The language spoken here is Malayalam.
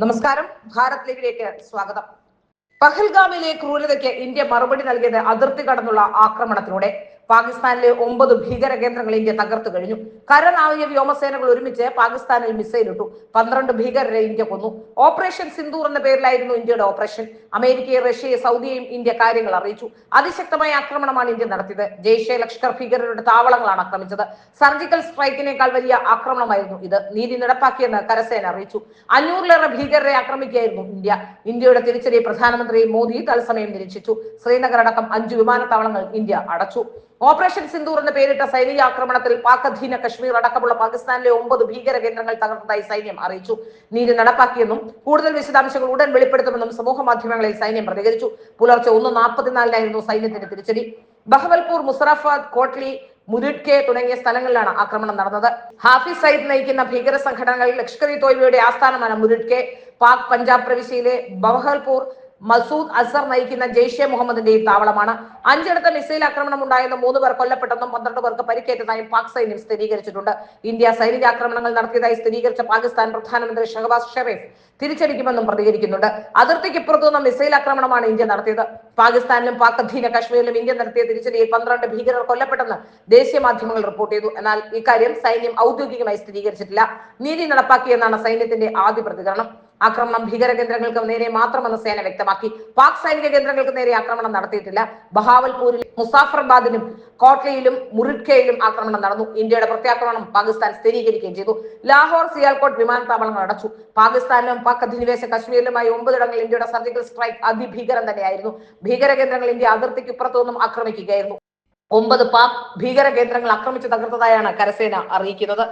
നമസ്കാരം. ഭാരത് ലീവിലേക്ക് സ്വാഗതം. പഹൽഗാമിലെ ക്രൂരതയ്ക്ക് ഇന്ത്യ മറുപടി നൽകിയത് അതിർത്തി കടന്നുള്ള ആക്രമണത്തിലൂടെ. പാകിസ്ഥാനിലെ 9 ഭീകര കേന്ദ്രങ്ങൾ ഇന്ത്യ തകർത്തു കഴിഞ്ഞു. കരനാവിക വ്യോമസേനകൾ ഒരുമിച്ച് പാകിസ്ഥാനിൽ മിസൈൽ ഇട്ടു. 12 ഭീകരരെ ഇന്ത്യ കൊന്നു. ഓപ്പറേഷൻ സിന്ദൂർ എന്ന പേരിലായിരുന്നു ഇന്ത്യയുടെ ഓപ്പറേഷൻ. അമേരിക്കയെ, റഷ്യയെ, സൗദിയെയും ഇന്ത്യ കാര്യങ്ങൾ അറിയിച്ചു. അതിശക്തമായ ആക്രമണമാണ് ഇന്ത്യ നടത്തിയത്. ജെയ്ഷെ, ലഷ്കർ ഭീകരരുടെ താവളങ്ങളാണ് ആക്രമിച്ചത്. സർജിക്കൽ സ്ട്രൈക്കിനേക്കാൾ വലിയ ആക്രമണമായിരുന്നു ഇത്. നീതി നടപ്പാക്കിയെന്ന് കരസേന അറിയിച്ചു. 500-ലേറെ ഭീകരരെ ആക്രമിക്കുകയായിരുന്നു ഇന്ത്യ. ഇന്ത്യയുടെ തിരിച്ചടി പ്രധാനമന്ത്രി മോദി തത്സമയം നിരീക്ഷിച്ചു. ശ്രീനഗർ അടക്കം 5 വിമാനത്താവളങ്ങൾ ഇന്ത്യ അടച്ചു. ഓപ്പറേഷൻ സിന്ദൂർ എന്ന പേരിട്ട സൈനിക ആക്രമണത്തിൽ പാക് അധീന കശ്മീർ അടക്കമുള്ള പാകിസ്ഥാനിലെ 9 ഭീകര കേന്ദ്രങ്ങൾ തകർത്തതായി സൈന്യം അറിയിച്ചു. നീതി നടപ്പാക്കിയെന്നും കൂടുതൽ വിശദാംശങ്ങൾ ഉടൻ വെളിപ്പെടുത്തുമെന്നും സമൂഹ മാധ്യമങ്ങളിൽ സൈന്യം പ്രതികരിച്ചു. പുലർച്ചെ 1:44 സൈന്യത്തിന്റെ തിരിച്ചടി. ബഹവൽപൂർ, മുസറാഫാദ്, കോട്ട്ലി, മുരുഡ്കെ തുടങ്ങിയ സ്ഥലങ്ങളിലാണ് ആക്രമണം നടന്നത്. ഹാഫിസ് സയ്യിദ് നയിക്കുന്ന ഭീകര സംഘടനകൾ ലഷ്കർ ഇ തോയ്ബയുടെ ആസ്ഥാനമാണ് മുരുഡ്കെ. പാക് പഞ്ചാബ് പ്രവിശ്യയിലെ ബഹവൽപൂർ മസൂദ് അസർ നയിക്കുന്ന ജെയ്ഷെ മുഹമ്മദിന്റെയും താവളമാണ്. 5 മിസൈൽ ആക്രമണം ഉണ്ടായെന്നും 3 പേർ കൊല്ലപ്പെട്ടെന്നും 12 പേർക്ക് പരിക്കേറ്റതായും പാക് സൈന്യം സ്ഥിരീകരിച്ചിട്ടുണ്ട്. ഇന്ത്യ സൈനിക ആക്രമണങ്ങൾ നടത്തിയതായി സ്ഥിരീകരിച്ച പാകിസ്ഥാൻ പ്രധാനമന്ത്രി ഷഹബാസ് ഷെരീഫ് തിരിച്ചടിക്കുമെന്നും പ്രതികരിക്കുന്നുണ്ട്. അതിർത്തിക്കിപ്പുറത്തുനിന്ന് മിസൈൽ ആക്രമണമാണ് ഇന്ത്യ നടത്തിയത്. പാകിസ്ഥാനിലും പാക് അധീന കശ്മീരിലും ഇന്ത്യ നടത്തിയ തിരിച്ചടിയിൽ 12 ഭീകരർ കൊല്ലപ്പെട്ടെന്ന് ദേശീയ മാധ്യമങ്ങൾ റിപ്പോർട്ട് ചെയ്തു. എന്നാൽ ഇക്കാര്യം സൈന്യം ഔദ്യോഗികമായി സ്ഥിരീകരിച്ചിട്ടില്ല. നീതി നടപ്പാക്കിയെന്നാണ് സൈന്യത്തിന്റെ ആദ്യ പ്രതികരണം. ആക്രമണം ഭീകര കേന്ദ്രങ്ങൾക്ക് നേരെ മാത്രമെന്ന് സേന വ്യക്തമാക്കി. പാക് സൈനിക കേന്ദ്രങ്ങൾക്ക് നേരെ ആക്രമണം നടത്തിയിട്ടില്ല. ബഹാവൽപൂരിലും മുസാഫർബാദിലും കോട്ട്ലിയിലും മുറിഡ്കയിലും ആക്രമണം നടന്നു. ഇന്ത്യയുടെ പ്രത്യാക്രമണം പാകിസ്ഥാൻ സ്ഥിരീകരിക്കുകയും ചെയ്തു. ലാഹോർ, സിയാൽകോട്ട് വിമാനത്താവളങ്ങൾ അടച്ചു. പാകിസ്ഥാനിലും പാക് അധിനിവേശ കശ്മീരിലുമായി 9 ഇടങ്ങളിൽ ഇന്ത്യയുടെ സർജിക്കൽ സ്ട്രൈക്ക് അതിഭീകരം തന്നെയായിരുന്നു. ഭീകര കേന്ദ്രങ്ങൾ ഇന്ത്യ അതിർത്തിക്കിപ്പുറത്തുനിന്നും ആക്രമിക്കുകയായിരുന്നു. 9 പാക് ഭീകര കേന്ദ്രങ്ങൾ ആക്രമിച്ചു തകർത്തതായാണ് കരസേന അറിയിക്കുന്നത്.